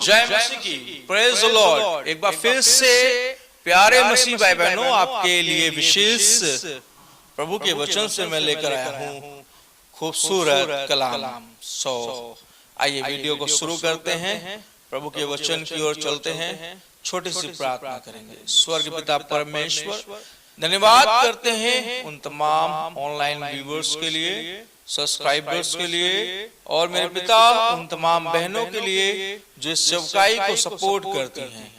जय मसीह की, praise the Lord. एक बार फिर से प्यारे मसीह भाई बहनों, आपके लिए विशेष प्रभु के वचन से मैं लेकर आया हूँ खूबसूरत कलाम 100। आइए वीडियो को शुरू करते हैं, प्रभु के वचन की ओर चलते हैं, छोटी सी प्रार्थना करेंगे। स्वर्ग पिता परमेश्वर, धन्यवाद करते हैं उन तमाम ऑनलाइन व्यूअर्स के लिए, सब्सक्राइबर्स के लिए, और मेरे पिता उन तमाम बहनों के लिए जो इस सेवकाई को सपोर्ट करती हैं,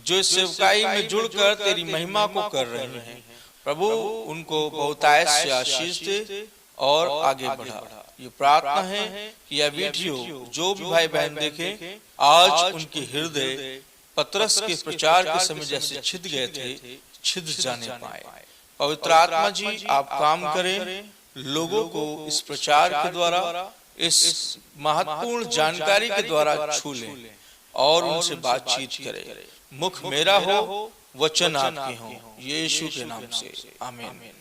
जो इस सेवकाई में जुड़कर तेरी महिमा को कर रही हैं। प्रभु उनको बहुतायत से आशीष दे और आगे बढ़ा। ये प्रार्थना है कि यह वीडियो जो भी भाई बहन देखें, आज उनके हृदय पतरस के प्रचार के समय जैसे छिद गए थे, छिद जाने पाए। पवित्र आत्मा जी, आप काम करें, लोगों को इस प्रचार के द्वारा, इस महत्वपूर्ण जानकारी के द्वारा छू लें और उनसे बातचीत करें। मुख मेरा हो, वचन आपके हो, यीशु के नाम से, आमीन।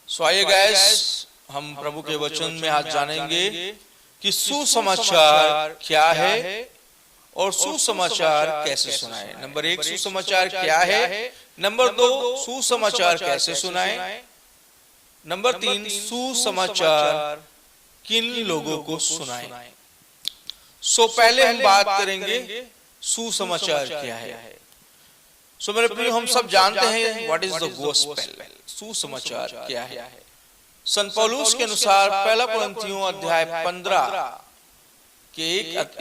सो आइए गाइस, हम प्रभु के वचन में आज जानेंगे कि सुसमाचार क्या है और सुसमाचार कैसे सुनाए। नंबर 1, सुसमाचार क्या है। नंबर 2, सुसमाचार कैसे सुनाए। नंबर 3, सुसमाचार किन लोगों को सुनाए। सो पहले हम बात करेंगे सुसमाचार क्या है। सो मेरे प्रिय, हम सब जानते हैं व्हाट इज द गॉस्पेल। सुसमाचार क्या है। संत पौलुस के अनुसार पहला कुरिन्थियों अध्याय 15 के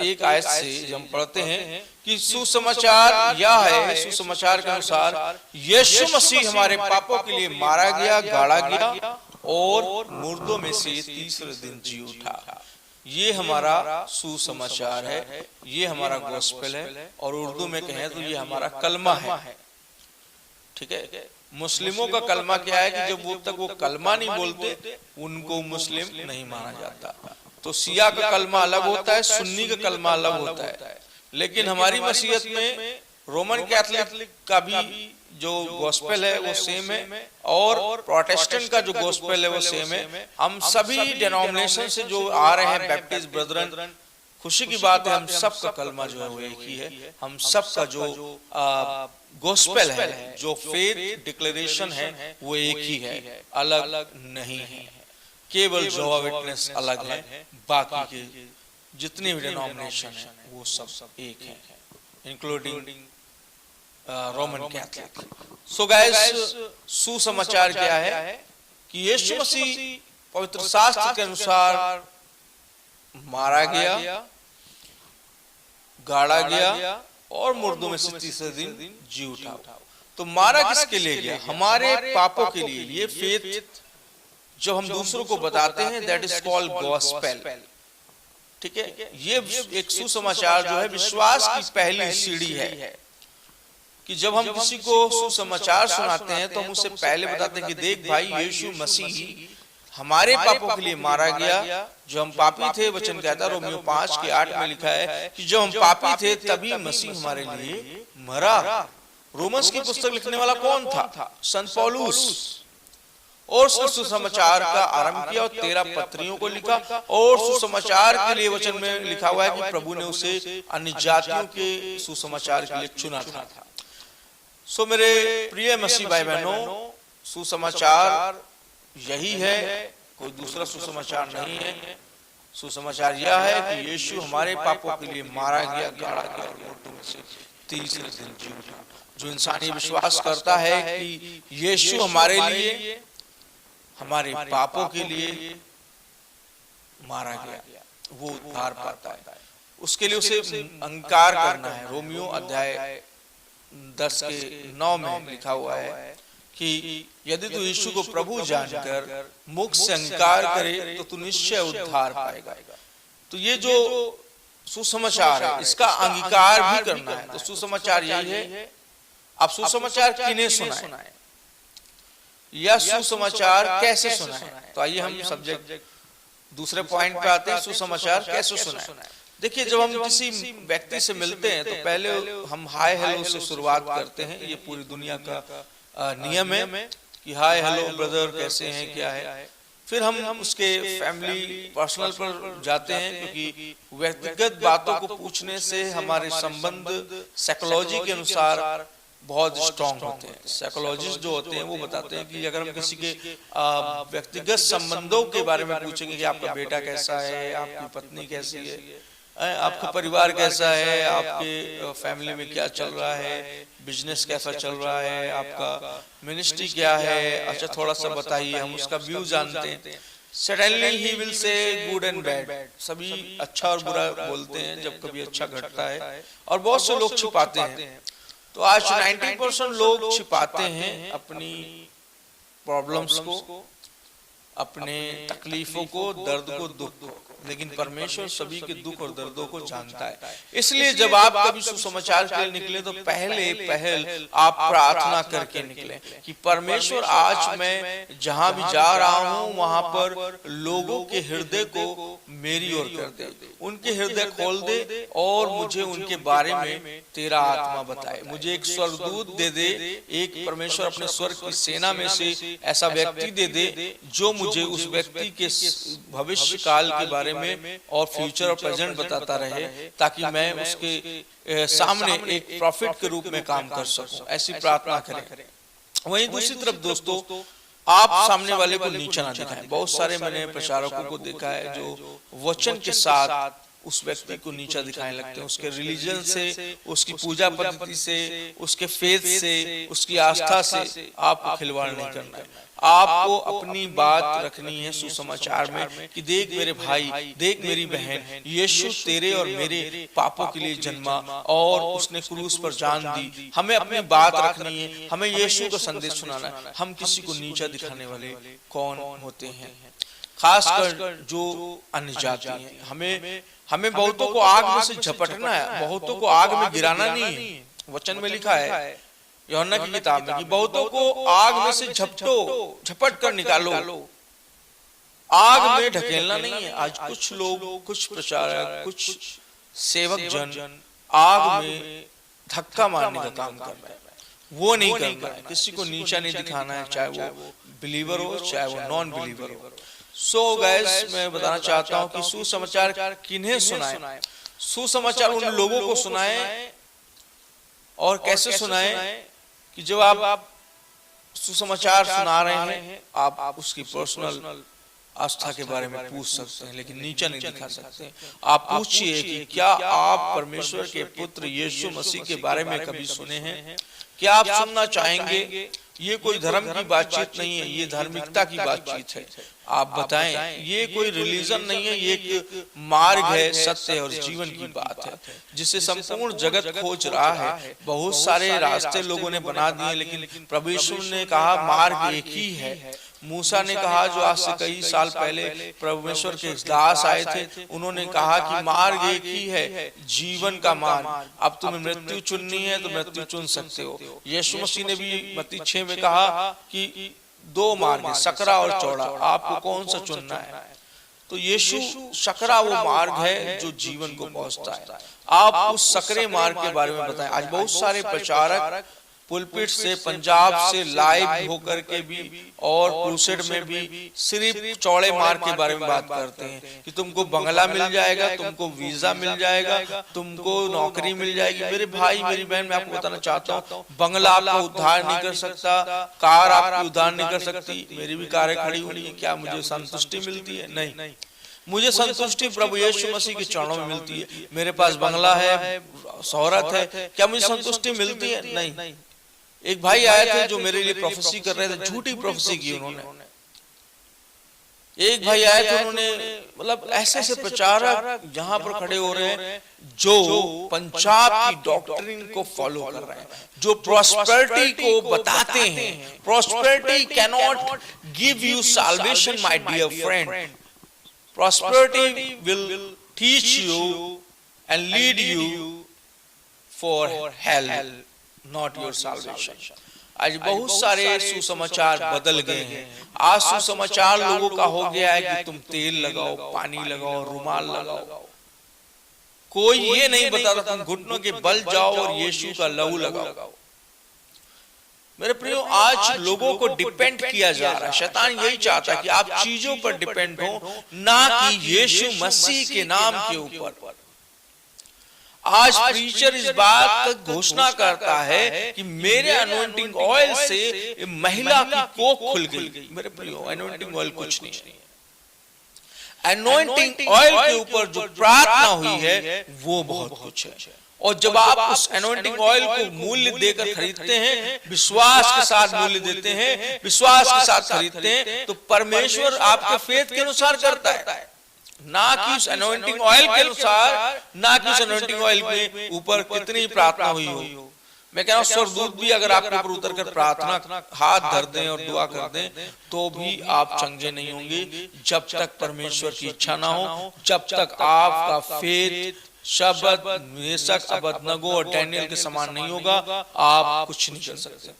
एक आयत से हम पढ़ते हैं कि सुसमाचार यह है, सुसमाचार के अनुसार यीशु मसीह हमारे पापों के लिए मारा गया, गाड़ा गया और मुर्दों में से तीसरे दिन जी उठा। ये हमारा सुसमाचार है, ये हमारा गॉस्पेल है, और उर्दू में कहें तो ये हमारा कलमा है। ठीक है। मुस्लिमों का कलमा क्या है कि जब वो तक वो कलमा नहीं बोलते, उनको मुस्लिम नहीं माना जाता। तो सिया का कलमा अलग होता है, सुन्नी का कलमा अलग होता है। लेकिन हमारी मसीहत में रोमन कैथोलिक का भी जो गॉस्पेल है वो सेम है, और प्रोटेस्टेंट का जो गॉस्पेल है वो सेम है। हम सभी डिनोमिनेशन से जो आ रहे हैं, बैप्टिस्ट ब्रदरन, खुशी की बात है, हम सब का कलमा जो है वो एक ही है। हम सब का जो गॉस्पेल है, जो फेथ डिक्लेरेशन है, वो एक ही है, अलग नहीं है। केवल जोवा विटनेस अलग है, बाकी के जितने भी डिनोमिनेशन है वो सब एक है, including Roman Catholic. So guys, सुसमाचार क्या है कि यीशु मसीह पवित्र शास्त्र के अनुसार मारा गया, गाड़ा गया और मुर्दों में से तीसरे दिन जी उठा। तो मारा किसके लिए गया? हमारे पापों के लिए। ये फेथ जो हम दूसरों को बताते हैं, दैट इज कॉल्ड गॉस्पेल। ठीक है। ये एक सुसमाचार जो है विश्वास की पहली सीढ़ी है कि जब हम किसी को सुसमाचार सुनाते हैं तो हम उससे पहले बताते हैं कि देख भाई, यीशु मसीह हमारे पापों के लिए मारा गया। जो हम पापी थे, वचन कहता है रोमियो 5:8 में लिखा है कि जब हम पापी थे तभी मसीह हमारे लिए मरा। रोमन्स की पुस्तक लिखने वाला कौन था? संत पौलुस। और सुसमाचार का आरंभ किया और 13 पत्रियों को लिखा, और सुसमाचार के लिए वचन में लिखा हुआ है कि प्रभु ने उसे अन्य जातियों के सुसमाचार के लिए चुना था। सो मेरे प्रिय मसीह भाई बहनों, सुसमाचार यही है, कोई दूसरा सुसमाचार नहीं है। सुसमाचार यह है कि यीशु हमारे पापों के लिए मारा गया, गाड़ा गया और मुर्दों में से तीसरे दिन जी उठा। जो इंसान ये विश्वास करता है कि यीशु हमारे लिए, हमारे पापों के लिए मारा गया, वो उद्धार पाता है। उसके लिए उसे अंगीकार करना है। रोमियो अध्याय 10:9 में लिखा हुआ है कि यदि तू यीशु को प्रभु जानकर मुख से अंगीकार करे तो तू निश्चय उद्धार पाएगा। तो ये जो सुसमाचार है, इसका अंगीकार भी करना है। तो सुसमाचार यही है। आप सुसमाचार किन्हें सुनाएं या सुसमाचार कैसे सुनाएं? तो आइए हम सब्जेक्ट दूसरे पॉइंट पे आते हैं, सुसमाचार कैसे सुनाएं। देखिए, जब हम किसी व्यक्ति से मिलते हैं तो पहले हम हाय हेलो से शुरुआत करते हैं। ये पूरी दुनिया का नियम है कि हाय हेलो ब्रदर, कैसे हैं, क्या है। फिर हम उसके फैमिली पर्सनल पर जाते हैं, क्योंकि व्यक्तिगत बातों को पूछने से हमारे संबंध साइकोलॉजी के अनुसार बहुत स्ट्रांग होते हैं। साइकोलॉजिस्ट जो होते हैं वो बताते हैं कि अगर हम किसी के व्यक्तिगत संबंधों के बारे में पूछेंगे कि आपका बेटा कैसा है, आपकी पत्नी कैसी है, आपका परिवार कैसा है, आपके फैमिली में क्या चल रहा है, बिजनेस कैसा चल रहा है, आपका मिनिस्ट्री क्या है, अच्छा थोड़ा सा बताइए, हम उसका व्यू जानते हैं। Suddenly he will say good and bad, सभी अच्छा और बुरा बोलते हैं जब कभी अच्छा घटता है, और बहुत से लोग छिपाते हैं। तो आज 90% लोग छिपाते हैं अपनी प्रॉब्लम्स को, अपने तकलीफों को, दर्द को, दुख को, लेकिन परमेश्वर सभी के दुख और दर्दों को जानता है। इसलिए जब आप कभी सुसमाचार के लिए निकले तो पहल आप प्रार्थना करके निकले कि परमेश्वर आज मैं जहां भी जा रहा हूं वहां पर लोगों के हृदय को मेरी ओर कर दे, उनके हृदय खोल दे और मुझे उनके बारे में तेरा आत्मा बताए। मुझे एक स्वर्गदूत दे दे, एक परमेश्वर अपने स्वर्ग की सेना में से ऐसा व्यक्ति दे दे जो मुझे उस व्यक्ति के भविष्य काल के बारे में और फ्यूचर और प्रेजेंट बताता रहे, ताकि मैं उसके सामने एक प्रॉफिट के रूप में काम कर सकूं। ऐसी प्रार्थना करें। वहीं दूसरी तरफ दोस्तों, आप सामने वाले को नीचा ना दिखाएं। बहुत सारे मैंने प्रचारकों को देखा है जो वचन के साथ उस व्यक्ति को नीचा दिखाने लगते हैं, उसके रिलीजन से, उसकी पूजा पद्धति से, उसके फेथ से, उसकी आस्था से आपको खिलवाड़ नहीं करना है। आपको अपनी बात रखनी है सुसमाचार में कि देख मेरे भाई, देख मेरी बहन, यीशु तेरे और मेरे पापों के लिए जन्मा और उसने क्रूस पर जान दी। हमें अपनी बात रखनी है, हमें यीशु का संदेश सुनाना है। हम किसी को नीचा दिखाने वाले कौन होते हैं? खासकर जो अन्य जाति हैं। हमें बहुतों को आग में से झपटना है, बहुतों को आग में गिराना नहीं है। वचन में लिखा है यूहन्ना की किताब में कि बहुतों को आग में से झपट कर निकालो, आग में ढकेलना नहीं है। आज कुछ लोग, कुछ प्रचारक, कुछ सेवक जन आग में धक्का मारने का काम कर रहे हैं। वो नहीं करना है, किसी को नीचा नहीं दिखाना है, चाहे वो बिलीवर हो चाहे वो नॉन बिलीवर हो। सो गाइस, मैं बताना चाहता हूं कि सुसमाचार किन्हें सुनाएं? सुसमाचार उन लोगों को सुनाएं, और कैसे सुनाएं कि जब आप सुसमाचार सुना रहे हैं, आप उसकी पर्सनल आस्था के बारे में पूछ सकते हैं, लेकिन नीचा नहीं दिखा सकते। आप पूछिए कि क्या आप परमेश्वर के पुत्र यीशु मसीह के बारे में कभी सुने हैं? क्या आप सुनना चाहेंगे? ये कोई धर्म की बातचीत नहीं है, ये धार्मिकता की बातचीत है। आप बताएं, ये कोई रिलीजन नहीं है, ये एक मार्ग है, सत्य और जीवन की बात है जिसे संपूर्ण जगत खोज रहा है। बहुत सारे रास्ते लोगों ने बना दिए, लेकिन प्रभु यीशु ने कहा मार्ग एक ही है। मूसा ने कहा, जो आज से कई साल पहले परमेश्वर के दास आए थे, उन्होंने कहा कि मार्ग एक ही है, जीवन का मार्ग। अब तुम्हें मृत्यु चुननी है तो मृत्यु चुन सकते हो। यीशु मसीह ने भी मत्ती 6 में कहा कि दो मार्ग है, सकरा और चौड़ा, आपको कौन सा चुनना है? तो यीशु सकरा वो मार्ग है जो जीवन को पहुंचता है। आप उस सकरे मार्ग के बारे में बताएं। आज बहुत सारे प्रचारक पुलपिट से, पंजाब से लाइव होकर के भी और क्रूसेड में भी सिर्फ चौड़े मार्ग के बारे में बात करते हैं कि तुमको बंगला मिल जाएगा, तुमको वीजा मिल जाएगा, तुमको नौकरी मिल जाएगी। मेरे भाई, मेरी बहन, मैं आपको बताना चाहता हूँ, बंगला आपका उद्धार नहीं कर सकता, कार आपकी उद्धार नहीं कर सकती। मेरी भी कारें खड़ी हुई है, क्या मुझे संतुष्टि मिलती है? नहीं, मुझे संतुष्टि प्रभु यीशु मसीह के चरणों में मिलती है। मेरे पास बंगला है, शोहरत है, क्या मुझे संतुष्टि मिलती है? नहीं। एक भाई आए थे जो मेरे लिए प्रोफेसी कर रहे थे, झूठी प्रोफेसी की उन्होंने। एक भाई आए थे, उन्होंने मतलब ऐसे प्रचारक यहाँ पर खड़े हो रहे हैं जो पंजाब की डॉक्ट्रिन को फॉलो कर रहे हैं, जो प्रॉस्पेरिटी को बताते हैं। Prosperity can not give you salvation my dear friend. Prosperity will teach you and lead you for hell, not your salvation. आज बहुत सारे सुसमाचार बदल गए हैं। आज सुसमाचार लोगों का हो गया है कि तुम तेल लगाओ, पानी लगाओ, रुमाल लगाओ। कोई ये नहीं बताता तुम घुटनों के बल जाओ और यीशु का लहू लगाओ। मेरे प्रियो, आज लोगों को डिपेंड किया जा रहा है। शैतान यही चाहता है कि आप चीजों पर डिपेंड हो, ना कि यीशु मसीह के नाम के ऊपर। आज प्रीचर इस बात का घोषणा करता है कि मेरे अनॉइंटिंग ऑयल से महिला की कोख खुल गई। मेरे प्रियो, अनॉइंटिंग ऑयल कुछ नहीं है। अनॉइंटिंग ऑयल के ऊपर जो प्रार्थना हुई है वो बहुत कुछ है। और जब आप उस अनॉइंटिंग ऑयल को मूल्य देकर खरीदते हैं, विश्वास के साथ मूल्य देते हैं, विश्वास के साथ खरीदते हैं, तो परमेश्वर आपके फेथ के अनुसार करता है, ना कि उस अनॉइंटिंग ऑयल के अनुसार, ना कि उस अनॉइंटिंग ऑयल के ऊपर कितनी प्रार्थना हुई हो। मैं कह रहा हूं, स्वर्गदूत भी अगर आपके ऊपर उतर कर प्रार्थना हाथ धर दें और दुआ कर दें, तो भी आप चंगे नहीं होंगे जब तक परमेश्वर की इच्छा ना हो, जब तक आपका फेथ शब्द मेशक अबेदनगो और डैनियल के समान नहीं होगा, आप कुछ नहीं कर सकते।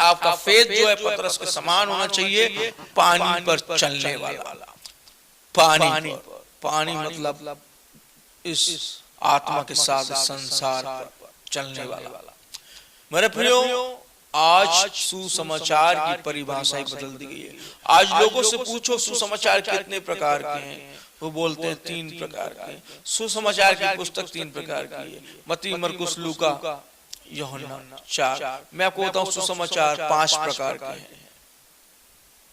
आपका फेथ जो है पतरस के समान होना चाहिए, पानी पर चलने वाला। पानी मतलब इस आत्मा के साथ संसार पर चलने वाला। मेरे प्रियो, आज सुसमाचार की परिभाषा ही बदल दी गई है। आज लोगों से पूछो सुसमाचार कितने प्रकार के हैं, वो बोलते हैं 3 प्रकार के। सुसमाचार की पुस्तक 3 प्रकार की है, मत्ती, मरकुस, लूका, यूहन्ना 4। मैं आपको बताऊं, सुसमाचार 5 प्रकार के हैं।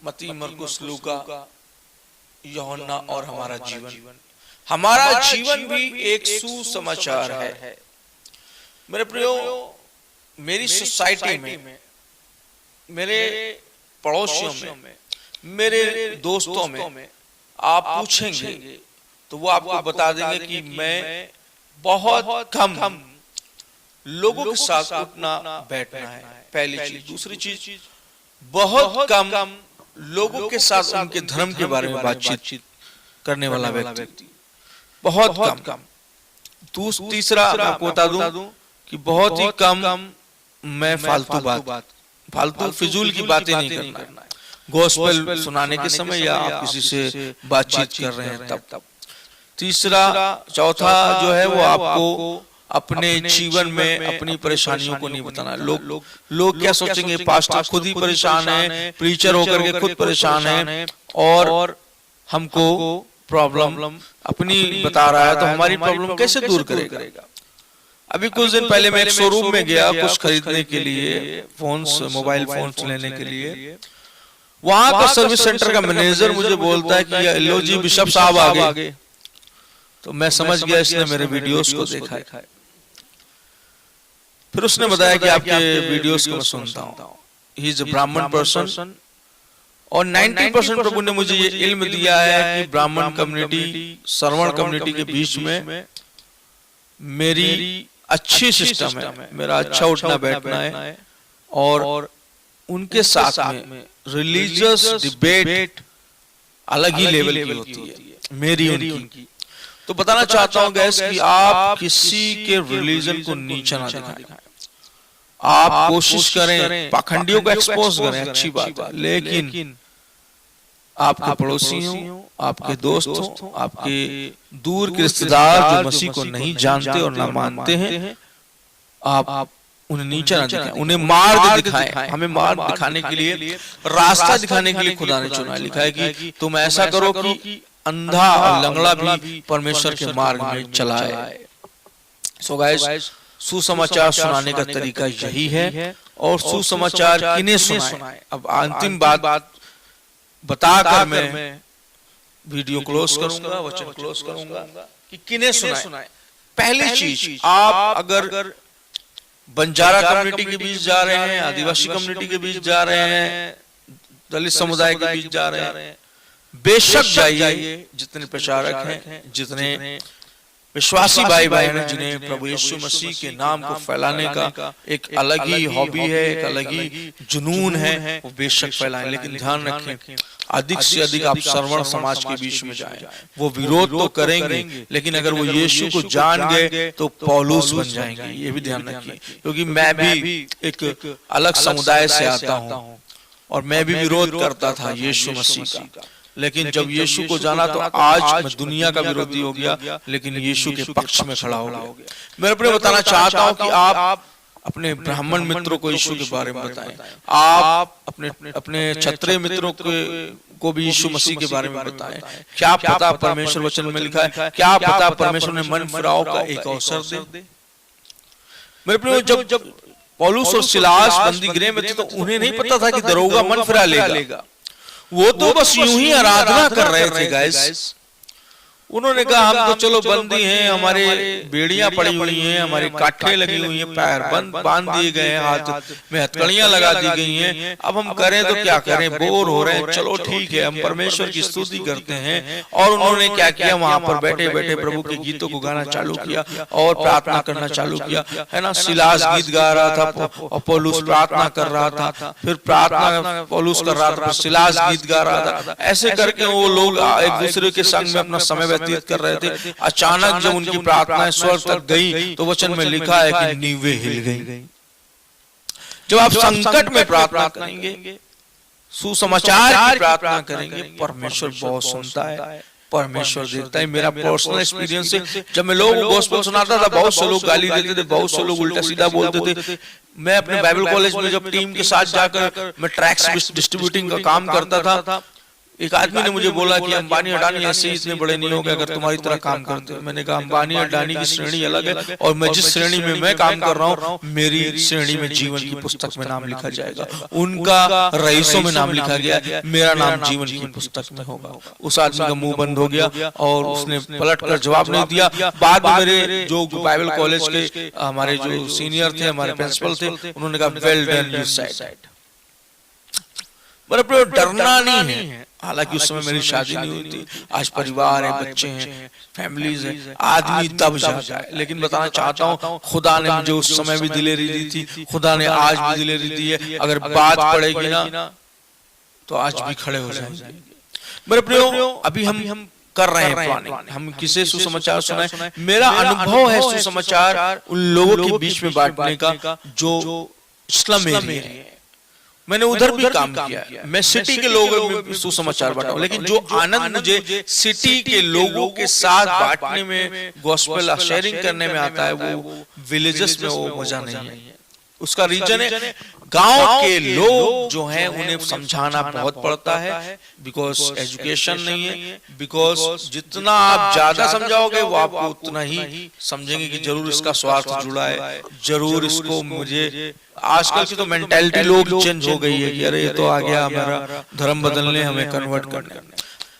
मत्ती, मरकुस, लूका, यूहन्ना और हमारा जीवन। हमारा जीवन भी एक सुसमाचार है। मेरे प्रियो, मेरी सोसाइटी में, मेरे पड़ोसियों में, मेरे दोस्तों में आप पूछेंगे तो वो आपको बता देंगे कि मैं बहुत कम लोगों के साथ उठना बैठना है, पहली चीज। दूसरी चीज, बहुत कम लोगों के साथ उनके धर्म के बारे में बातचीत करने वाला व्यक्ति, बहुत कम। तीसरा, मैं आपको बता दूं कि बहुत ही कम मैं फालतू फिजूल की बातें नहीं करना है। गॉस्पेल सुनाने के समय या आप किसी से बातचीत कर रहे हैं तब। चौथा जो है वो आपको अपने जीवन में अपनी परेशानियों को नहीं बताना। लोग क्या सोचेंगे, पास्टर खुद ही परेशान है, प्रीचर होकर के खुद परेशान है और हमको प्रॉब्लम अपनी बता रहा है, तो हमारी प्रॉब्लम कैसे दूर करेगा। अभी कुछ दिन पहले मैं एक शोरूम में गया कुछ खरीदने के लिए, मोबाइल फोन्स लेने के लिए। वहां का सर्विस सेंटर का मैनेजर मुझे बोलता है कि लो जी, बिशप साहब आ गए। तो मैं समझ गया इसने मेरे वीडियोस को देखा है। फिर उसने बताया कि आपके वीडियोस को मैं सुनता हूँ, ही इज अ ब्राह्मण पर्सन, और 90% प्रभु ने मुझे ये इल्म दिया है कि ब्राह्मण कम्युनिटी, श्रवण कम्युनिटी के बीच में मेरी अच्छी सिस्टम है, मेरा अच्छा उठना बैठना है, और उनके साथ में रिलीजियस डिबेट अलग ही लेवल की होती है, मेरी उनकी। तो बताना चाहता हूं गैस कि आप किसी के रिलीजन को नीचा ना दिखाएं। आप कोशिश करें, पाखंडियों को एक्सपोज करें, अच्छी बात है, लेकिन आपके पड़ोसी हो, आपके दोस्त हो, आपके दूर के रिश्तेदार जो मसीह को नहीं जानते और ना मानते हैं, आप उन्हें नीचा ना दिखाएं, उन्हें मार्ग दिखाएं। हमें मार्ग दिखाने के लिए, रास्ता दिखाने के लिए खुदा ने चुना। लिखा है कि तुम ऐसा करो कि अंधा और लंगड़ा भी परमेश्वर के मार्ग में चलाए। सो गाइस, सुसमाचार सुनाने का तरीका यही है, और सुसमाचार किन्हें सुनाए। अब अंतिम बात बताकर मैं वीडियो क्लोज करूंगा, वचन क्लोज करूंगा कि किन्हें सुनाए। पहली चीज, आप अगर बंजारा कम्युनिटी के बीच जा रहे हैं, आदिवासी कम्युनिटी के बीच जा रहे हैं, दलित समुदाय के बीच जा रहे हैं, बेशक जाइए। जितने प्रचारक हैं, जितने विश्वासी भाई बहन हैं, जिन्हें प्रभु यीशु मसीह के नाम को फैलाने का एक अलग ही हॉबी है, एक अलग ही जुनून है, वो बेशक फैलाएं। लेकिन ध्यान रखें, अधिक से अधिक आप श्रवण समाज के बीच में जाएं। वो विरोध तो करेंगे, लेकिन अगर वो यीशु को जान गए तो पौलुस बन जाएंगे। ये भी ध्यान रखिए, क्योंकि मैं भी एक अलग समुदाय से आता हूँ और मैं भी विरोध करता था यीशु मसीह का, लेकिन जब यीशु को जाना तो आज मैं दुनिया का विरोधी हो गया, लेकिन यीशु के पक्ष में खड़ा हो गया। मैं अपने बताना चाहता हूं कि आप अपने ब्राह्मण मित्रों को यीशु के बारे में बताएं, आप अपने अपने क्षत्रिय मित्रों को भी यीशु मसीह के बारे में बताएं। क्या पता परमेश्वर वचन में लिखा है, क्या पता परमेश्वर ने मन फिराव का एक अवसर दे। मेरे प्रियो, जब पौलुस और सिलास बंदी गृह में थे तो उन्हें नहीं पता था कि दरोगा मन फिरा लेगा। वो तो बस यूं ही आराधना कर रहे थे गाइस। उन्होंने कहा हम तो चलो बंदी हैं, हमारे बेड़ियां पड़ी हुई हैं, हमारी काठें लगी हुई हैं, पैर बांध दिए गए हैं, हाथ में हथकड़ियां लगा दी गई हैं, अब हम करें तो क्या करें, बोर हो रहे हैं, चलो ठीक है हम परमेश्वर की स्तुति करते हैं। और उन्होंने क्या किया, वहां पर बैठे बैठे प्रभु के गीतों को गाना चालू किया और प्रार्थना करना चालू किया, है ना। सिलास गीत गा रहा था और पौलुस प्रार्थना कर रहा था, फिर प्रार्थना पौलुस कर रहा था, सिलास गीत गा रहा था। ऐसे करके वो लोग एक दूसरे के संग में अपना समय व्यतीत कर रहे थे। अचानक जब उनकी प्रार्थनाएं स्वर्ग तक गई तो वचन में लिखा है कि नींवें हिल गई। जब आप संकट में प्रार्थना करेंगे, सुसमाचार की प्रार्थना करेंगे, परमेश्वर बहुत सुनता है, परमेश्वर देखता है। मेरा पर्सनल एक्सपीरियंस है, जब मैं लोगों को गॉस्पेल सुनाता था, बहुत से लोग गाली देते थे, बहुत से लोग उल्टा सीधा बोलते थे। मैं अपने बाइबल कॉलेज में जब टीम के साथ जाकर मैं ट्रैक्स डिस्ट्रीब्यूटिंग का काम करता था, एक आदमी ने मुझे बोला कि अंबानी अडानी ऐसे इतने बड़े नहीं हो गए अगर तुम्हारी तरह काम करते हो। मैंने कहा अंबानी अडानी की श्रेणी अलग है और मैं जिस श्रेणी में मैं काम कर रहा हूँ, मेरी श्रेणी में जीवन की पुस्तक में नाम लिखा जाएगा। उनका रईसों में नाम लिखा गया, मेरा नाम जीवन की पुस्तक में होगा। उस आदमी का मुंह बंद हो गया और उसने पलट कर जवाब नहीं दिया। बाद में मेरे जो बाइबल कॉलेज के हमारे जो सीनियर थे, हमारे प्रिंसिपल थे, उन्होंने कहा वेल डन यू सेड। मेरे डरना नहीं है। हालांकि उस समय मेरी शादी नहीं हुई थी, आज परिवार है, बच्चे हैं, फैमिलीज है, आदमी तब जाता है। लेकिन बताना चाहता हूँ, खुदा ने मुझे उस समय भी दिलेरी दी थी, खुदा ने आज भी दिलेरी दी है। अगर बात पड़ेगी ना तो आज भी खड़े हो जाएंगे। मेरे प्रियो, अभी हम कर रहे हैं प्लानिंग, हम किसे सुसमाचार सुनाएं। मेरा अनुभव है सुसमाचार उन लोगों के बीच में बांटने का जो स्लम एरिया है। मैंने उधर भी काम किया, मैं सिटी के लोगों में सुसमाचार बांटा हूं, लेकिन जो आनंद मुझे सिटी के लोगों के साथ बांटने में, गॉस्पेल शेयरिंग करने में आता है, वो विलेजेस में वो मजा नहीं है। उसका रीजन है गांव के लोग जो हैं उन्हें समझाना बहुत पड़ता है, बिकॉज एजुकेशन नहीं है। बिकॉज जितना आप ज्यादा समझाओगे वो आपको उतना ही समझेंगे कि जरूर इसका स्वार्थ जुड़ा है, जरूर इसको मुझे। आजकल की तो मेंटालिटी लोग चेंज हो गई है कि अरे ये तो आ गया हमारा धर्म बदलने, हमें कन्वर्ट करने।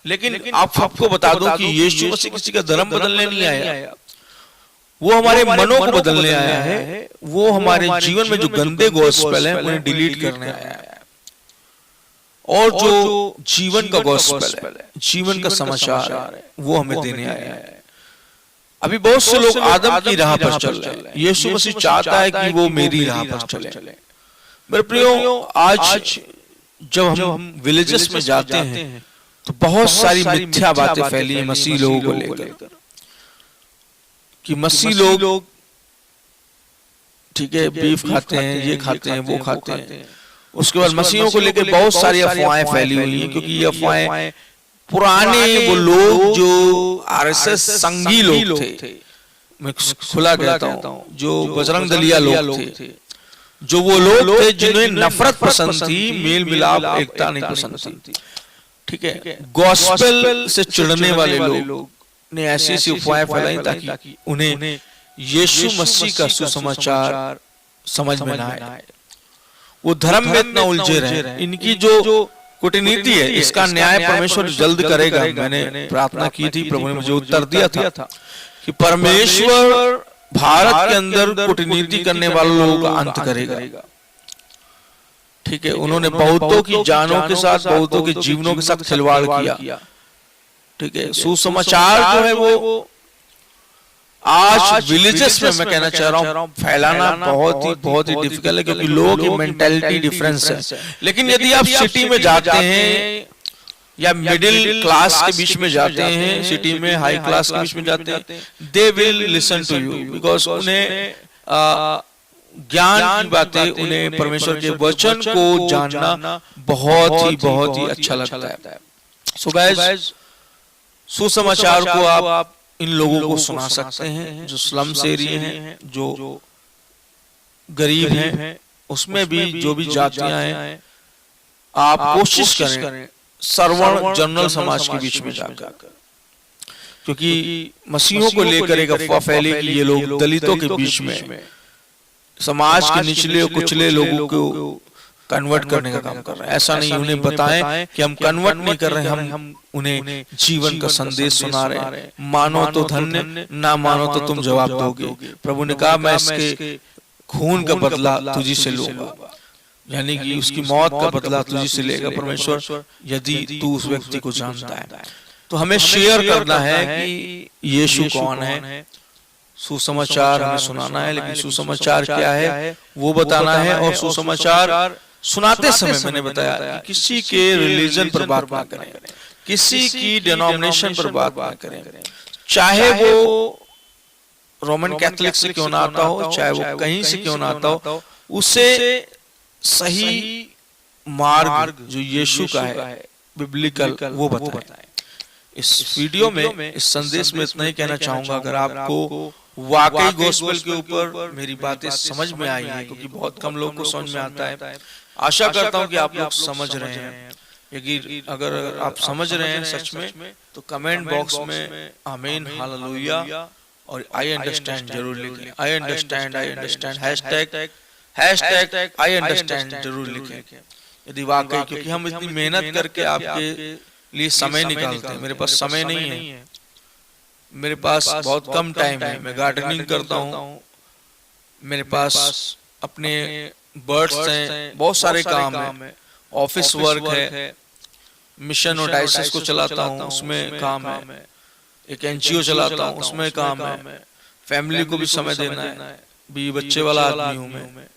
लेकिन आप सबको बता दूं कि यीशु मसीह किसी का धर्म बदलने नहीं आया, वो हमारे मनों को बदलने आया है। वो हमारे जीवन में जो गंदे गॉस्पेल हैं उन्हें डिलीट करने आया है, और जो जीवन का गॉस्पेल है, जीवन का समाचार है, वो हमें देने आया है। अभी बहुत से लोग आदम की राह पर चल रहे हैं, यीशु मसीह चाहता है कि वो मेरी राह पर चले। मेरे प्रियो, आज जब हम विलेजेस में जाते हैं तो बहुत सारी मिथ्या बातें फैली है मसीह लोगों को लेकर, कि मसीह लोग ठीक है बीफ खाते हैं, ये खाते हैं, वो खाते हैं। उसके बाद मसीहों को लेकर बहुत सारी अफवाहें फैली हुई हैं, क्योंकि ये अफवाहें पुराने वो लोग जो आरएसएस संघी लोग थे, मैं खुला कहता हूँ, जो बजरंग दलिया लोग थे, जो वो लोग थे जिन्हें नफरत पसंद थी, मेल मिलाप एकता नहीं पसंद थी, ठीक है, गॉस्पेल से चिढ़ने वाले लोग ने ऐसी ऐसी अफवाहें फैलाई ताकि उन्हें यीशु मसीह का सुसमाचार समझ में ना आए, वो धर्म में इतना उलझे रहे। इनकी जो कूटनीति है, इसका न्याय परमेश्वर जल्द करेगा। मैंने प्रार्थना की थी, प्रभु ने मुझे उत्तर दिया था कि परमेश्वर भारत के अंदर कूटनीति करने वाले लोगों का अंत करेगा। ठीक है, उन्होंने बहुतों की जानों के साथ, बहुतों के जीवनों के साथ खिलवाड़ किया। ठीक है, सुसमाचार जो है वो आज विलेजेस में मैं कहना चाह रहा हूँ फैलाना बहुत ही डिफिकल्ट है, क्योंकि लोगों की मेंटालिटी डिफरेंस है। लेकिन यदि आप सिटी में जाते हैं या मिडिल क्लास के बीच में जाते हैं, सिटी में हाई क्लास के बीच में जाते हैं, they will listen to you, because उन्हें ज्ञान की बातें, उन्हें परमेश्वर के वचन को जानना बहुत ही अच्छा लगता है। सो गाइस, सुसमाचार को आप इन लोगों को सुना सकते हैं जो स्लम्स एरिया हैं, जो गरीब हैं, उसमें भी जो भी जातियां हैं, आप कोशिश करें श्रवण जनरल समाज के बीच में जाकर, क्योंकि मसीहों को लेकर एक अफवाह फैली कि ये लोग दलितों के बीच में समाज के निचले और कुचले लोगों को कन्वर्ट करने का काम कर रहे हैं। ऐसा नहीं, उन्हें बताएं कि हम कन्वर्ट नहीं कर रहे, हम उन्हें जीवन का संदेश सुना रहे हैं। मानो तो धन्य, ना मानो तो तुम जवाब दोगे। प्रभु ने कहा मैं इसके खून का बदला तुझी से लूंगा, यानी कि उसकी मौत का बदला तुझी से लेगा परमेश्वर, यदि तू उस व्यक्ति को जानता है। तो हमें शेयर करना है कि यीशु कौन है, सुसमाचार हमें सुनाना है, लेकिन सुसमाचार क्या है वो बताना है। और सुसमाचार सुनाते समय मैंने बताया कि किसी के रिलीजन पर बात ना करें, किसी की डिनोमिनेशन पर बात ना करें, चाहे वो रोमन कैथोलिक से क्यों ना आता हो, चाहे वो कहीं से क्यों ना आता हो, उसे सही मार्ग जो यीशु का है बिब्लिकल वो बताएं। इस वीडियो में, इस संदेश में इतना ही कहना चाहूंगा। अगर आपको वाकई गॉस्पेल के ऊपर मेरी बातें समझ में आई है, क्योंकि बहुत कम लोग को समझ में आता है, आशा करता हूं कि आप लोग समझ रहे हैं। यदि अगर आप समझ रहे हैं सच में, तो कमेंट बॉक्स में आमीन हालेलुया और आई अंडरस्टैंड जरूर लिखें। I understand hashtag I understand जरूर लिखें यदि वाकई, क्योंकि हम इतनी मेहनत करके आपके लिए समय निकालते हैं। मेरे पास समय नहीं है, मेरे पास बहुत कम टाइम है। मैं गार्डनिंग करता हूँ, मेरे पास अपने बर्ड्स हैं, बहुत सारे काम है, ऑफिस वर्क है, मिशन और डायसिस को चलाता हूँ उसमें काम है, एक एनजीओ चलाता हूँ उसमें काम है, फैमिली को भी समय देना है, भी बच्चे वाला आदमी हूँ मैं,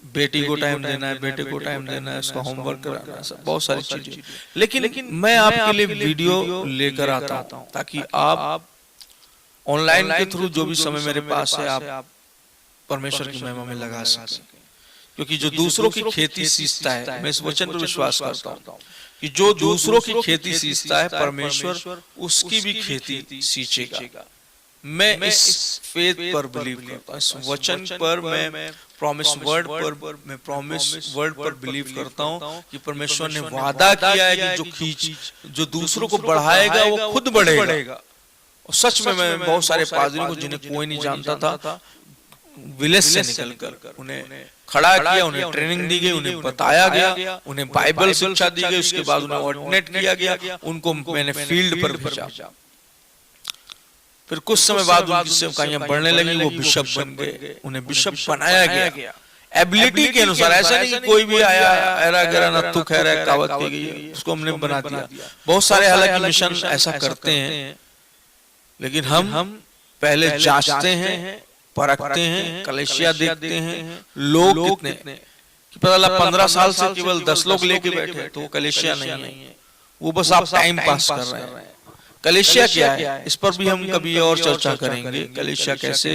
बेटी को टाइम देना है, बेटे को टाइम देना है, उसका होमवर्क कराना है, बहुत सारी चीजें। लेकिन मैं आपके लिए वीडियो लेकर आता हूँ ताकि आप ऑनलाइन के थ्रू जो भी समय मेरे पास है आप परमेश्वर की महिमा में लगा सकें। क्योंकि जो दूसरों की खेती सींचता है, मैं इस वचन पर विश्वास करता हूँ कि जो दूसरों की खेती सींचता है परमेश्वर उसकी भी खेती सींचेगा। मैं इस फेथ पर बिलीव करता हूँ, इस वचन पर, मैं प्रॉमिस वर्ड पर बिलीव करता हूँ कि परमेश्वर ने वादा किया है कि जो दूसरों को बढ़ाएगा वो खुद बढ़ेगा। और सच में मैं बहुत सारे पादरियों को जिन्हें कोई नहीं जानता था, विलेज से निकलकर उन्हें खड़ा किया, उन्हें ट्रेनिंग दी गई, उन्हें बताया गया, उन्हें बाइबल शिक्षा दी गई, उसके बाद उन्हें ऑर्डिनेट किया गया, उनको मैंने फील्ड पर भेजा। फिर कुछ समय बाद उनकी सेवकाइयां बढ़ने लगी, वो बिशप बन गए, उन्हें बिशप बनाया गया एबिलिटी के अनुसार। ऐसा नहीं कोई भी आया एरा गरा नत्थु खैर कहावत की गई उसको हमने बना दिया। बहुत सारे हालांकि मिशन ऐसा करते हैं, लेकिन हम पहले जांचते हैं, परखते हैं, कलेशिया देखते हैं, लोग कितने कि पता लगा 15 साल से केवल 10 लोग लेके बैठे तो वो कलेशिया नहीं है, वो बस आप टाइम पास कर रहे हैं। कलेशिया क्या है इस पर भी हम कभी और चर्चा करेंगे। कलेशिया कैसे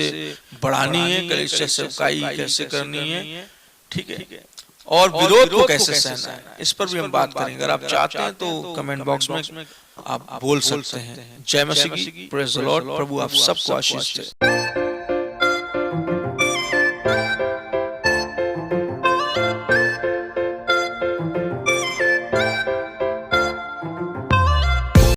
बढ़ानी है, कलेशिया सेवकाई कैसे करनी है, ठीक है, और विरोध को कैसे सहना है, इस पर भी हम बात करेंगे। अगर आप चाहते हैं तो कमेंट बॉक्स में आप बोल सकते हैं। जय मसीह की, प्रेज़ द लॉर्ड। प्रभु आप सबको आशीष दे।